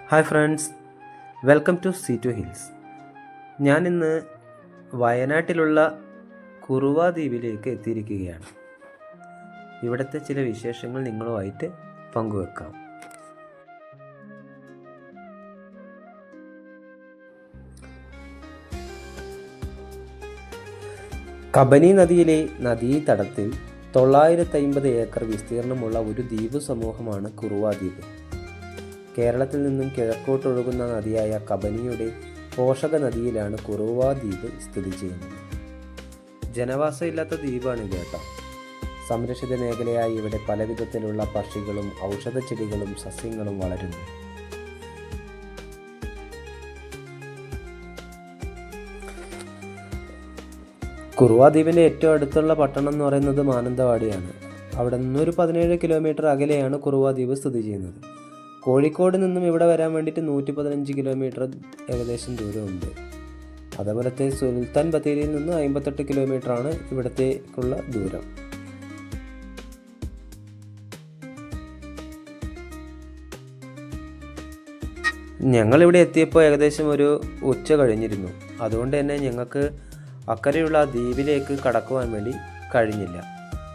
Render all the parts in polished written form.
Hi friends, welcome to C2 hills. ഞാനിന്ന് വയനാട്ടിലുള്ള കുറുവ ദ്വീപിലേക്ക് എത്തിയിരിക്കുകയാണ്. ഇവിടുത്തെ ചില വിശേഷങ്ങൾ നിങ്ങളുമായിട്ട് പങ്കുവെക്കാം. കബനി നദിയിലെ നദീതടത്തിൽ 950 ഏക്കർ വിസ്തീർണമുള്ള ഒരു ദ്വീപ് സമൂഹമാണ് കുറുവ ദ്വീപ്. കേരളത്തിൽ നിന്നും കിഴക്കോട്ടൊഴുകുന്ന നദിയായ കബനിയുടെ പോഷക നദിയിലാണ് കുറുവ ദ്വീപ് സ്ഥിതി ചെയ്യുന്നത്. ജനവാസമില്ലാത്ത ദ്വീപാണിത് കേട്ടോ. സംരക്ഷിത മേഖലയായി ഇവിടെ പലവിധത്തിലുള്ള പക്ഷികളും ഔഷധ ചെടികളും സസ്യങ്ങളും വളരുന്നു. കുറുവ ദ്വീപിൻ്റെ ഏറ്റവും അടുത്തുള്ള പട്ടണം എന്ന് പറയുന്നത് മാനന്തവാടിയാണ്. അവിടെ നിന്നൊരു 17 കിലോമീറ്റർ അകലെയാണ് കുറുവ ദ്വീപ് സ്ഥിതി ചെയ്യുന്നത്. കോഴിക്കോട് നിന്നും ഇവിടെ വരാൻ വേണ്ടിയിട്ട് 115 കിലോമീറ്റർ ഏകദേശം ദൂരമുണ്ട്. അതേപോലത്തെ സുൽത്താൻ ബത്തേരിയിൽ നിന്ന് 58 കിലോമീറ്ററാണ് ഇവിടത്തേക്കുള്ള ദൂരം. ഞങ്ങളിവിടെ എത്തിയപ്പോൾ ഏകദേശം ഒരു ഉച്ച കഴിഞ്ഞിരുന്നു. അതുകൊണ്ട് തന്നെ ഞങ്ങൾക്ക് അക്കരെയുള്ള ദ്വീപിലേക്ക് കടക്കുവാൻ വേണ്ടി കഴിഞ്ഞില്ല.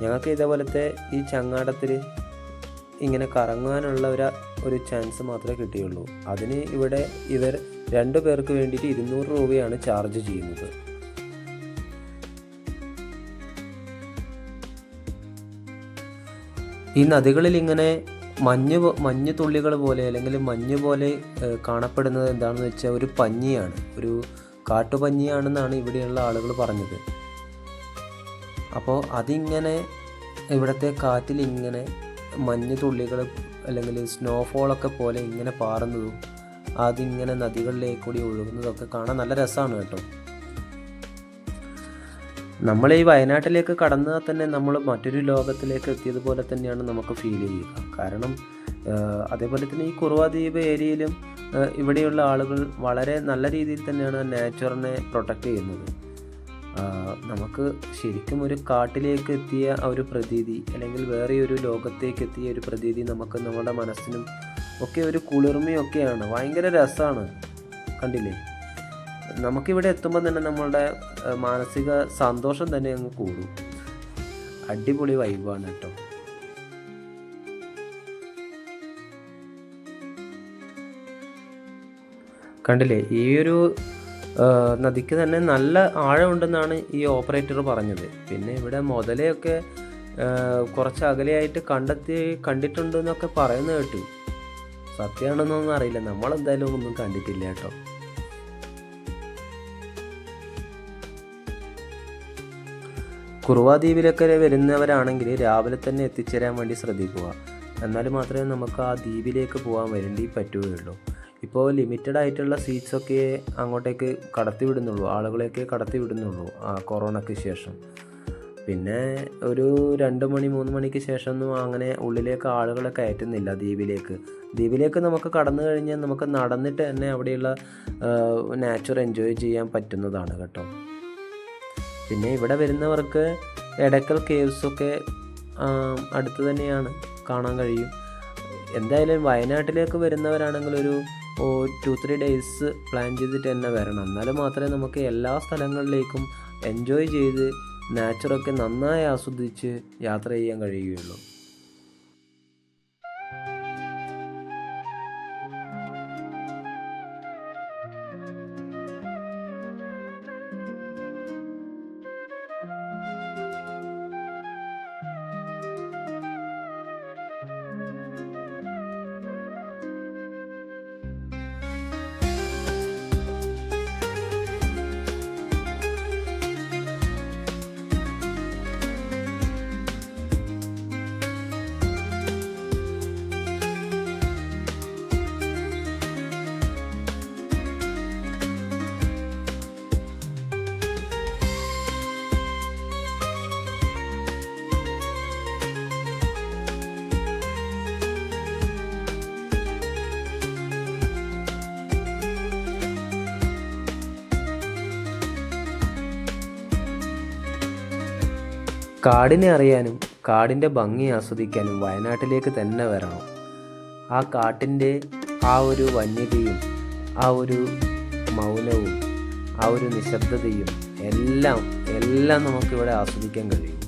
ഞങ്ങൾക്ക് ഇതേപോലത്തെ ഈ ചങ്ങാടത്തിൽ ഇങ്ങനെ കറങ്ങാനുള്ള ഒരു ചാൻസ് മാത്രമേ കിട്ടിയുള്ളൂ. അതിന് ഇവിടെ ഇവർ 2 പേർക്ക് വേണ്ടിയിട്ട് 200 രൂപയാണ് ചാർജ് ചെയ്യുന്നത്. ഈ നദികളിൽ ഇങ്ങനെ മഞ്ഞ് തുള്ളികൾ പോലെ അല്ലെങ്കിൽ മഞ്ഞ് പോലെ കാണപ്പെടുന്നത് എന്താണെന്ന് വെച്ചാൽ ഒരു പഞ്ഞിയാണ്, ഒരു കാട്ടുപഞ്ഞിയാണെന്നാണ് ഇവിടെയുള്ള ആളുകൾ പറഞ്ഞത്. അപ്പോൾ അതിങ്ങനെ ഇവിടുത്തെ കാറ്റിൽ ഇങ്ങനെ മഞ്ഞ് തുള്ളികൾ അല്ലെങ്കിൽ സ്നോഫോളൊക്കെ പോലെ ഇങ്ങനെ പാറുന്നതും അതിങ്ങനെ നദികളിലേക്ക് കൂടി ഒഴുകുന്നതൊക്കെ കാണാൻ നല്ല രസമാണ് കേട്ടോ. നമ്മൾ ഈ വയനാട്ടിലേക്ക് കടന്നാൽ തന്നെ നമ്മൾ മറ്റൊരു ലോകത്തിലേക്ക് എത്തിയതുപോലെ തന്നെയാണ് നമുക്ക് ഫീൽ ചെയ്യുക. കാരണം അതേപോലെ തന്നെ ഈ കുറുവ ദ്വീപ് ഏരിയയിലും ഇവിടെയുള്ള ആളുകൾ വളരെ നല്ല രീതിയിൽ തന്നെയാണ് നേച്ചറിനെ പ്രൊട്ടക്റ്റ് ചെയ്യുന്നത്. നമുക്ക് ശരിക്കും ഒരു കാട്ടിലേക്ക് എത്തിയ ഒരു പ്രതീതി അല്ലെങ്കിൽ വേറെ ഒരു ലോകത്തേക്ക് എത്തിയ ഒരു പ്രതീതി നമുക്ക് നമ്മുടെ മനസ്സിനും ഒക്കെ ഒരു കുളിർമയൊക്കെയാണ്. ഭയങ്കര രസമാണ്. കണ്ടില്ലേ, നമുക്കിവിടെ എത്തുമ്പോൾ തന്നെ നമ്മളുടെ മാനസിക സന്തോഷം തന്നെ അങ്ങ് കൂടും. അടിപൊളി വൈബാണ് കേട്ടോ. കണ്ടില്ലേ, ഈ ഒരു നദിക്ക് തന്നെ നല്ല ആഴമുണ്ടെന്നാണ് ഈ ഓപ്പറേറ്റർ പറഞ്ഞത്. പിന്നെ ഇവിടെ മുതലയൊക്കെ കുറച്ച് അകലെയായിട്ട് കണ്ടിട്ടുണ്ടെന്നൊക്കെ പറയുന്നത് കേട്ടു. സത്യമാണെന്നൊന്നും അറിയില്ല, നമ്മളെന്തായാലും ഒന്നും കണ്ടിട്ടില്ല കേട്ടോ. കുറുവ ദ്വീപിലൊക്കെ വരുന്നവരാണെങ്കിൽ രാവിലെ തന്നെ എത്തിച്ചേരാൻ വേണ്ടി ശ്രദ്ധിക്കുക. എന്നാൽ മാത്രമേ നമുക്ക് ആ ദ്വീപിലേക്ക് പോകാൻ വേണ്ടി പറ്റുകയുള്ളൂ. ഇപ്പോൾ ലിമിറ്റഡ് ആയിട്ടുള്ള സീറ്റ്സൊക്കെ അങ്ങോട്ടേക്ക് കടത്തിവിടുന്നുള്ളൂ, ആളുകളെയൊക്കെ കടത്തിവിടുന്നുള്ളൂ കൊറോണയ്ക്ക് ശേഷം. പിന്നെ ഒരു 2 മണി 3 മണിക്ക് ശേഷമൊന്നും അങ്ങനെ ഉള്ളിലേക്ക് ആളുകളെ കയറ്റുന്നില്ല ദ്വീപിലേക്ക് നമുക്ക് കടന്നു കഴിഞ്ഞാൽ നമുക്ക് നടന്നിട്ട് തന്നെ അവിടെയുള്ള നാച്ചർ എൻജോയ് ചെയ്യാൻ പറ്റുന്നതാണ് കേട്ടോ. പിന്നെ ഇവിടെ വരുന്നവർക്ക് എടക്കൽ കേവ്സൊക്കെ അടുത്ത് തന്നെയാണ്, കാണാൻ കഴിയും. എന്തായാലും വയനാട്ടിലേക്ക് വരുന്നവരാണെങ്കിൽ ഒരു 2-3 ഡേയ്സ് പ്ലാൻ ചെയ്തിട്ട് തന്നെ വരണം. എന്നാലും മാത്രമേ നമുക്ക് എല്ലാ സ്ഥലങ്ങളിലേക്കും എൻജോയ് ചെയ്ത് നാച്ചറൊക്കെ നന്നായി ആസ്വദിച്ച് യാത്ര ചെയ്യാൻ കഴിയുകയുള്ളൂ. കാടിനെ അറിയാനും കാടിൻ്റെ ഭംഗി ആസ്വദിക്കാനും വയനാട്ടിലേക്ക് തന്നെ വരണം. ആ കാട്ടിൻ്റെ ആ ഒരു വന്യതയും ആ ഒരു മൗനവും ആ ഒരു നിശബ്ദതയും എല്ലാം നമുക്കിവിടെ ആസ്വദിക്കാൻ കഴിയും.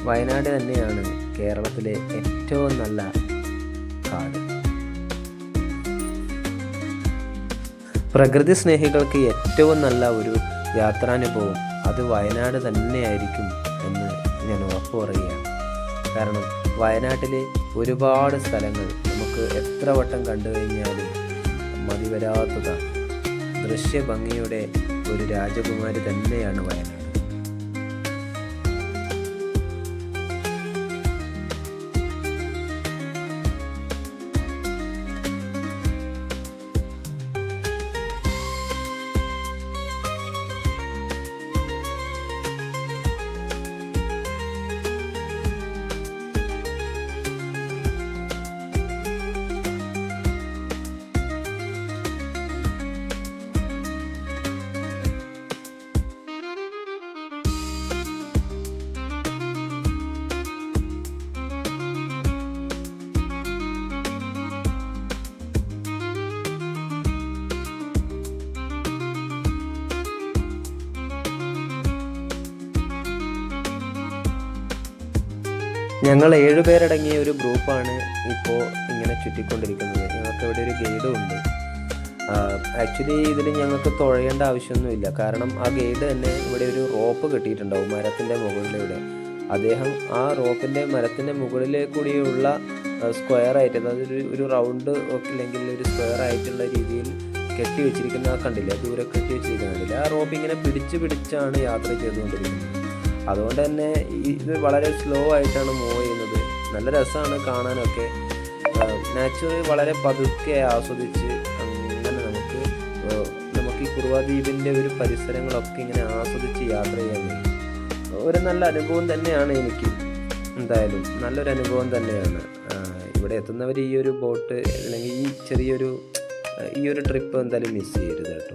വയനാട് തന്നെയാണ് കേരളത്തിലെ ഏറ്റവും നല്ല കാട്. പ്രകൃതി സ്നേഹികൾക്ക് ഏറ്റവും നല്ല ഒരു യാത്രാനുഭവം അത് വയനാട് തന്നെയായിരിക്കും എന്ന് ഞാൻ ഉറപ്പ് പറയുകയാണ്. കാരണം വയനാട്ടിലെ ഒരുപാട് സ്ഥലങ്ങൾ നമുക്ക് എത്ര വട്ടം കണ്ടു കഴിഞ്ഞാലും മതിവരാത്തതാണ്. ദൃശ്യഭംഗിയുടെ ഒരു രാജകുമാരി തന്നെയാണ് വയനാട്. ഞങ്ങൾ 7 പേരടങ്ങിയ ഒരു ഗ്രൂപ്പാണ് ഇപ്പോൾ ഇങ്ങനെ ചുറ്റിക്കൊണ്ടിരിക്കുന്നത്. ഞങ്ങൾക്ക് ഇവിടെ ഒരു ഗൈഡും ഉണ്ട്. ആക്ച്വലി ഇതിൽ ഞങ്ങൾക്ക് തുഴയേണ്ട ആവശ്യമൊന്നുമില്ല. കാരണം ആ ഗൈഡ് തന്നെ ഇവിടെ ഒരു റോപ്പ് കെട്ടിയിട്ടുണ്ടാവും മരത്തിൻ്റെ മുകളിലൂടെ. അദ്ദേഹം ആ മരത്തിൻ്റെ മുകളിലേക്കൂടിയുള്ള സ്ക്വയറായിട്ട്, അതായത് ഒരു റൗണ്ട് അല്ലെങ്കിൽ ഒരു സ്ക്വയർ ആയിട്ടുള്ള രീതിയിൽ കെട്ടി വെച്ചിരിക്കുന്ന കണ്ടില്ല, ദൂരെ കെട്ടി വെച്ചിരിക്കുന്നില്ല. ആ റോപ്പ് ഇങ്ങനെ പിടിച്ചാണ് യാത്ര ചെയ്തുകൊണ്ടിരിക്കുന്നത്. അതുകൊണ്ട് തന്നെ ഇത് വളരെ സ്ലോ ആയിട്ടാണ് മൂവ് ചെയ്യുന്നത്. നല്ല രസമാണ് കാണാനൊക്കെ. നാച്ചുറൽ വളരെ പതുക്കെ ആസ്വദിച്ച് അങ്ങനെ നമുക്ക് ഈ കുറുവ ദ്വീപിൻ്റെ ഒരു പരിസരങ്ങളൊക്കെ ഇങ്ങനെ ആസ്വദിച്ച് യാത്ര ചെയ്യാൻ കഴിയും. ഒരു നല്ല അനുഭവം തന്നെയാണ് എനിക്ക്. എന്തായാലും നല്ലൊരു അനുഭവം തന്നെയാണ്. ഇവിടെ എത്തുന്നവർ ഈ ഒരു ബോട്ട് അല്ലെങ്കിൽ ഈ ഒരു ട്രിപ്പ് എന്തായാലും മിസ് ചെയ്യരുത് കേട്ടോ.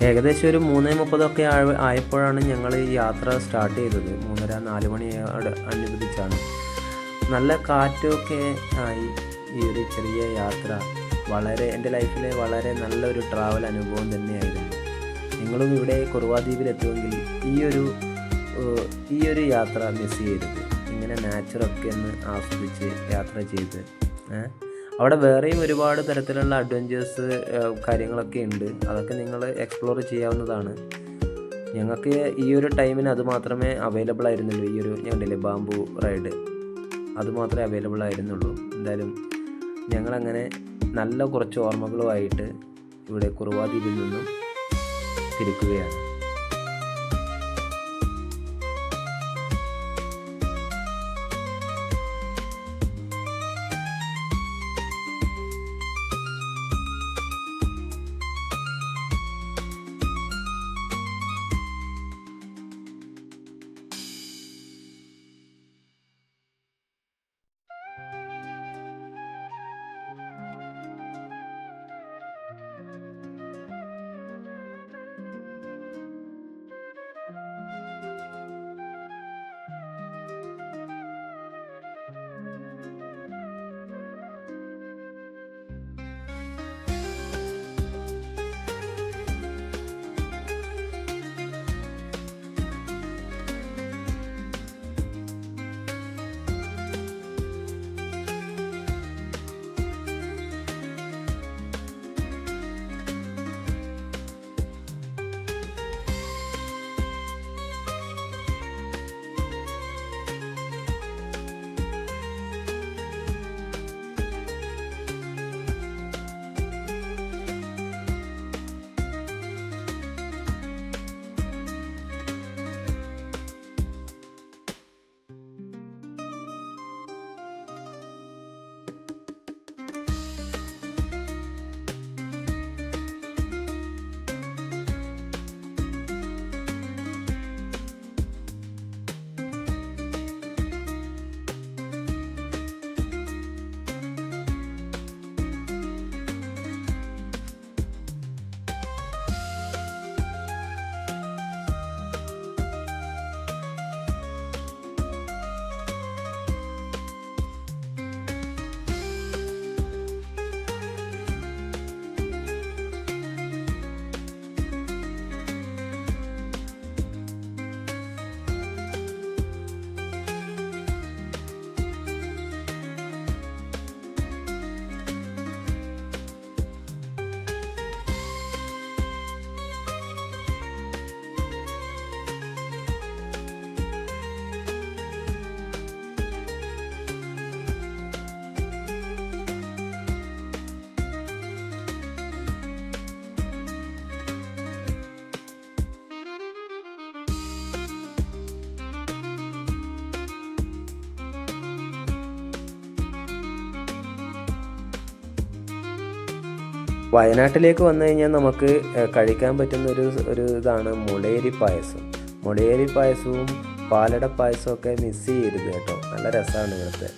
ഏകദേശം ഒരു 3:30 ആയപ്പോഴാണ് ഞങ്ങൾ ഈ യാത്ര സ്റ്റാർട്ട് ചെയ്തത്. 3:30-4 മണിയോട് അനുബന്ധിച്ചാണ്. നല്ല കാറ്റൊക്കെ ആയി ഈ ഒരു ചെറിയ യാത്ര എൻ്റെ ലൈഫിലെ വളരെ നല്ലൊരു ട്രാവൽ അനുഭവം തന്നെയായിരുന്നു. നിങ്ങളും ഇവിടെ കുറുവാ ദ്വീപിലെത്തുമെങ്കിൽ ഈ ഒരു യാത്ര മിസ് ചെയ്യരുത്. ഇങ്ങനെ നാച്ചറൊക്കെ ഒന്ന് ആസ്വദിച്ച് യാത്ര ചെയ്ത് അവിടെ വേറെയും ഒരുപാട് തരത്തിലുള്ള അഡ്വഞ്ചേഴ്സ് കാര്യങ്ങളൊക്കെ ഉണ്ട്. അതൊക്കെ നിങ്ങൾ എക്സ്പ്ലോർ ചെയ്യാവുന്നതാണ്. ഞങ്ങൾക്ക് ഈ ഒരു ടൈമിന് അത് മാത്രമേ അവൈലബിൾ ആയിരുന്നുള്ളൂ. ഈ ഒരു ഞണ്ടില്ലേ ബാംബു റൈഡ് അതുമാത്രമേ അവൈലബിൾ ആയിരുന്നുള്ളൂ. എന്തായാലും ഞങ്ങളങ്ങനെ നല്ല കുറച്ച് ഓർമ്മകളുമായിട്ട് ഇവിടെ കുറുവാ ദ്വീപിൽ നിന്നും തിരിക്കുകയാണ്. വയനാട്ടിലേക്ക് വന്നു കഴിഞ്ഞാൽ നമുക്ക് കഴിക്കാൻ പറ്റുന്ന ഒരു ഇതാണ് മുളയരി പായസം. മുളയരി പായസവും പാലട പായസവും ഒക്കെ മിസ് ചെയ്യരുത് കേട്ടോ. നല്ല രസമാണ് ഇവിടുത്തെ.